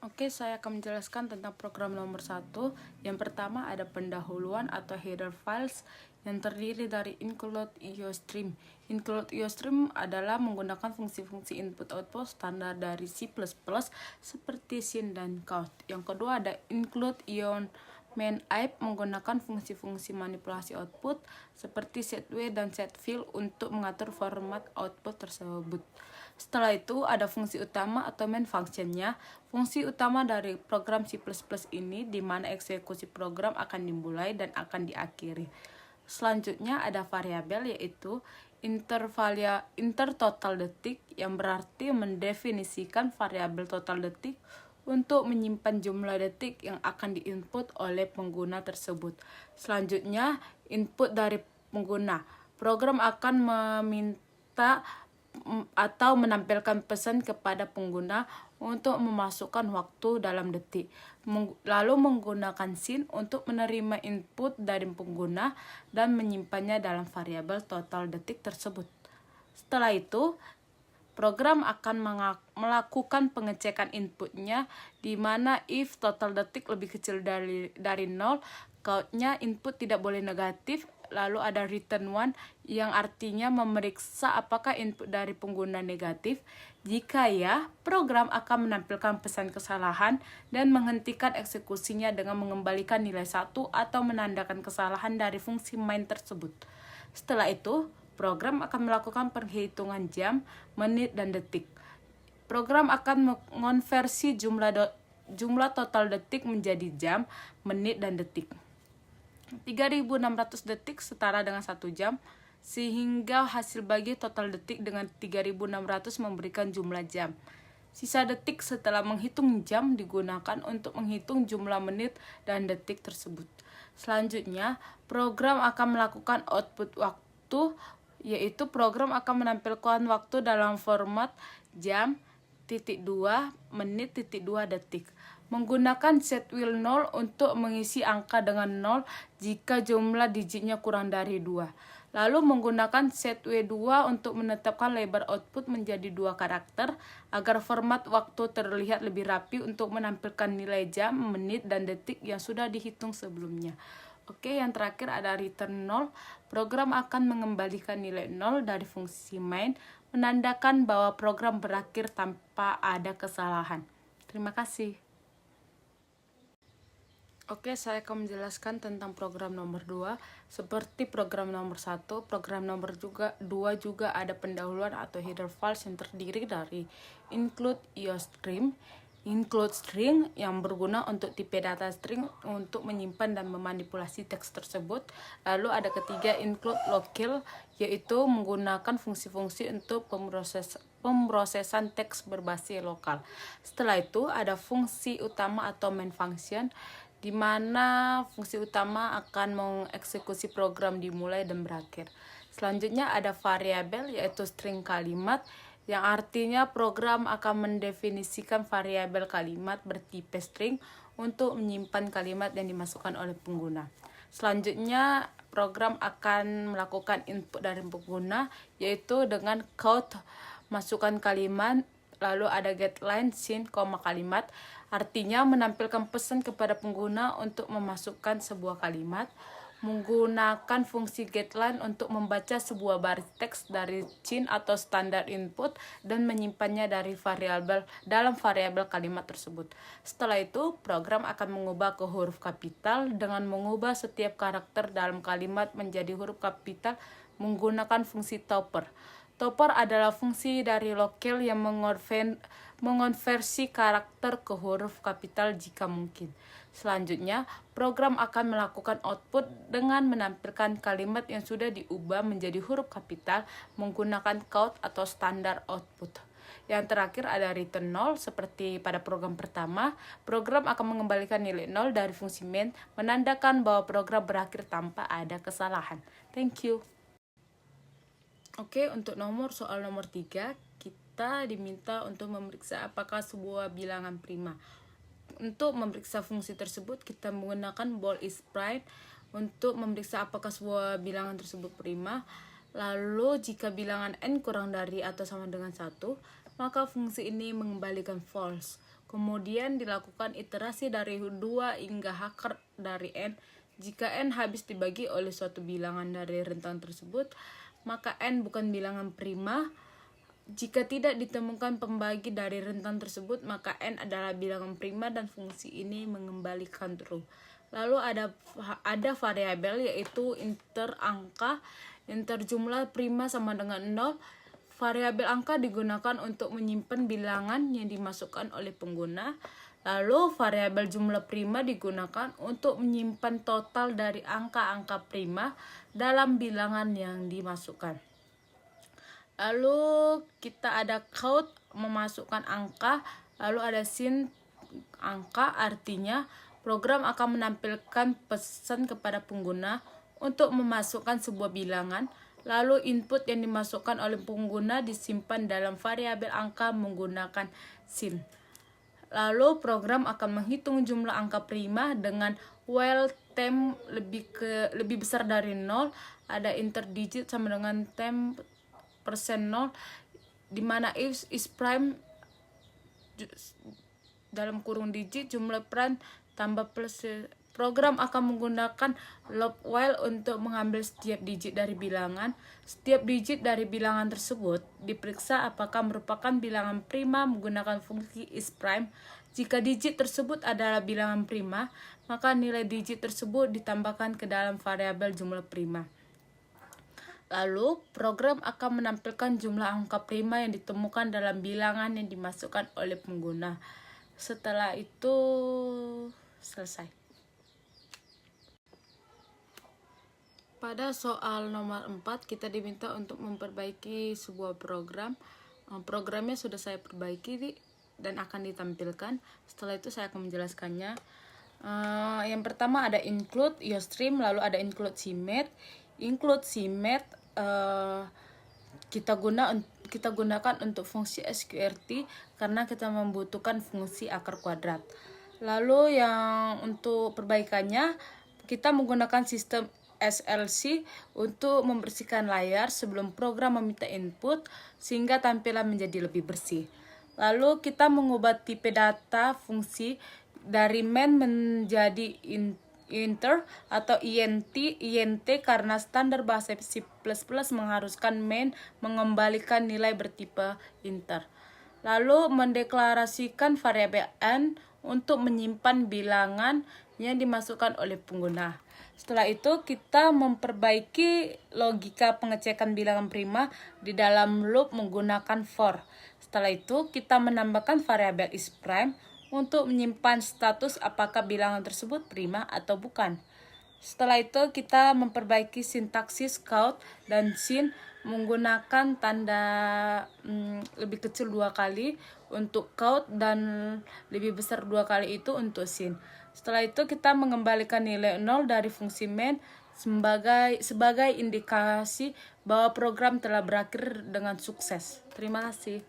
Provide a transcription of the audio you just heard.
Oke, saya akan menjelaskan tentang program nomor 1. Yang pertama ada pendahuluan atau header files yang terdiri dari include IOStream. Include IOStream adalah menggunakan fungsi-fungsi input-output standar dari C++ seperti sin dan count. Yang kedua ada include ion main app menggunakan fungsi-fungsi manipulasi output seperti setWay dan setFill untuk mengatur format output tersebut. Setelah itu ada fungsi utama atau main functionnya. Fungsi utama dari program C++ ini di mana eksekusi program akan dimulai dan akan diakhiri. Selanjutnya ada variabel yaitu inter total detik yang berarti mendefinisikan variabel total detik untuk menyimpan jumlah detik yang akan diinput oleh pengguna tersebut. Selanjutnya input dari pengguna. Program akan meminta atau menampilkan pesan kepada pengguna untuk memasukkan waktu dalam detik. Lalu menggunakan sin untuk menerima input dari pengguna dan menyimpannya dalam variabel total detik tersebut. Setelah itu, program akan melakukan pengecekan inputnya di mana if total detik lebih kecil dari 0, countnya input tidak boleh negatif. Lalu ada return one yang artinya memeriksa apakah input dari pengguna negatif. Jika ya, program akan menampilkan pesan kesalahan dan menghentikan eksekusinya dengan mengembalikan nilai 1 atau menandakan kesalahan dari fungsi main tersebut. Setelah itu, program akan melakukan perhitungan jam, menit, dan detik. Program akan mengonversi jumlah total detik menjadi jam, menit, dan detik. 3.600 detik setara dengan 1 jam, sehingga hasil bagi total detik dengan 3.600 memberikan jumlah jam. Sisa detik setelah menghitung jam digunakan untuk menghitung jumlah menit dan detik tersebut. Selanjutnya, program akan melakukan output waktu, yaitu program akan menampilkan waktu dalam format jam, titik 2, menit, titik 2 detik. Menggunakan setWheel 0 untuk mengisi angka dengan 0 jika jumlah digitnya kurang dari 2. Lalu menggunakan setWay 2 untuk menetapkan lebar output menjadi 2 karakter agar format waktu terlihat lebih rapi untuk menampilkan nilai jam, menit, dan detik yang sudah dihitung sebelumnya. Oke, yang terakhir ada return 0. Program akan mengembalikan nilai 0 dari fungsi main, menandakan bahwa program berakhir tanpa ada kesalahan. Terima kasih. Oke, saya akan menjelaskan tentang program nomor 2. Seperti program nomor 1, program nomor 2 juga ada pendahuluan atau header files yang terdiri dari include IOStream, include string yang berguna untuk tipe data string untuk menyimpan dan memanipulasi teks tersebut. Lalu ada ketiga include local, yaitu menggunakan fungsi-fungsi untuk pemrosesan teks berbasis lokal. Setelah itu ada fungsi utama atau main function, di mana fungsi utama akan mengeksekusi program dimulai dan berakhir. Selanjutnya ada variabel yaitu string kalimat yang artinya program akan mendefinisikan variabel kalimat bertipe string untuk menyimpan kalimat yang dimasukkan oleh pengguna. Selanjutnya program akan melakukan input dari pengguna yaitu dengan count masukkan kalimat. Lalu ada getLine, sin, kalimat, artinya menampilkan pesan kepada pengguna untuk memasukkan sebuah kalimat. Menggunakan fungsi getLine untuk membaca sebuah baris teks dari sin atau standar input dan menyimpannya dalam variabel kalimat tersebut. Setelah itu, program akan mengubah ke huruf kapital dengan mengubah setiap karakter dalam kalimat menjadi huruf kapital menggunakan fungsi topper. Topper adalah fungsi dari local yang mengonversi karakter ke huruf kapital jika mungkin. Selanjutnya, program akan melakukan output dengan menampilkan kalimat yang sudah diubah menjadi huruf kapital menggunakan count atau standar output. Yang terakhir ada return 0, seperti pada program pertama, program akan mengembalikan nilai 0 dari fungsi main, menandakan bahwa program berakhir tanpa ada kesalahan. Thank you. Oke, untuk soal nomor 3, kita diminta untuk memeriksa apakah sebuah bilangan prima. Untuk memeriksa fungsi tersebut, kita menggunakan bool is prime untuk memeriksa apakah sebuah bilangan tersebut prima. Lalu, jika bilangan n kurang dari atau sama dengan 1, maka fungsi ini mengembalikan false. Kemudian dilakukan iterasi dari 2 hingga akar dari n. Jika n habis dibagi oleh suatu bilangan dari rentang tersebut, maka n bukan bilangan prima. Jika tidak ditemukan pembagi dari rentang tersebut, maka n adalah bilangan prima dan fungsi ini mengembalikan true. Lalu ada variabel yaitu inter angka, inter jumlah prima sama dengan 0. Variabel angka digunakan untuk menyimpan bilangan yang dimasukkan oleh pengguna. Lalu variabel jumlah prima digunakan untuk menyimpan total dari angka-angka prima dalam bilangan yang dimasukkan. Lalu kita ada count, memasukkan angka. Lalu ada sin, angka, artinya program akan menampilkan pesan kepada pengguna untuk memasukkan sebuah bilangan. Lalu input yang dimasukkan oleh pengguna disimpan dalam variabel angka menggunakan sin. Lalu program akan menghitung jumlah angka prima dengan while temp lebih besar dari 0. Ada interdigit sama dengan temp %0, di mana if is prime dalam kurung digit jumlah prime tambah plus. Program akan menggunakan loop while untuk mengambil setiap digit dari bilangan. Setiap digit dari bilangan tersebut diperiksa apakah merupakan bilangan prima menggunakan fungsi is prime. Jika digit tersebut adalah bilangan prima, maka nilai digit tersebut ditambahkan ke dalam variabel jumlah prima. Lalu, program akan menampilkan jumlah angka prima yang ditemukan dalam bilangan yang dimasukkan oleh pengguna. Setelah itu, selesai. Pada soal nomor 4, kita diminta untuk memperbaiki sebuah program. Programnya sudah saya perbaiki dan akan ditampilkan. Setelah itu saya akan menjelaskannya. Yang pertama ada include iostream, lalu ada include cmet. Include cmet kita gunakan untuk fungsi sqrt karena kita membutuhkan fungsi akar kuadrat. Lalu yang untuk perbaikannya, kita menggunakan sistem SLC untuk membersihkan layar sebelum program meminta input sehingga tampilan menjadi lebih bersih. Lalu kita mengubah tipe data fungsi dari main menjadi inter atau int karena standar bahasa C++ mengharuskan main mengembalikan nilai bertipe inter. Lalu mendeklarasikan variabel n untuk menyimpan bilangan yang dimasukkan oleh pengguna. Setelah itu kita memperbaiki logika pengecekan bilangan prima di dalam loop menggunakan for. Setelah itu kita menambahkan variabel is prime untuk menyimpan status apakah bilangan tersebut prima atau bukan. Setelah itu kita memperbaiki sintaksis count dan sin menggunakan tanda lebih kecil 2 kali untuk count dan lebih besar 2 kali itu untuk sin. Setelah itu kita mengembalikan nilai 0 dari fungsi main sebagai indikasi bahwa program telah berakhir dengan sukses. Terima kasih.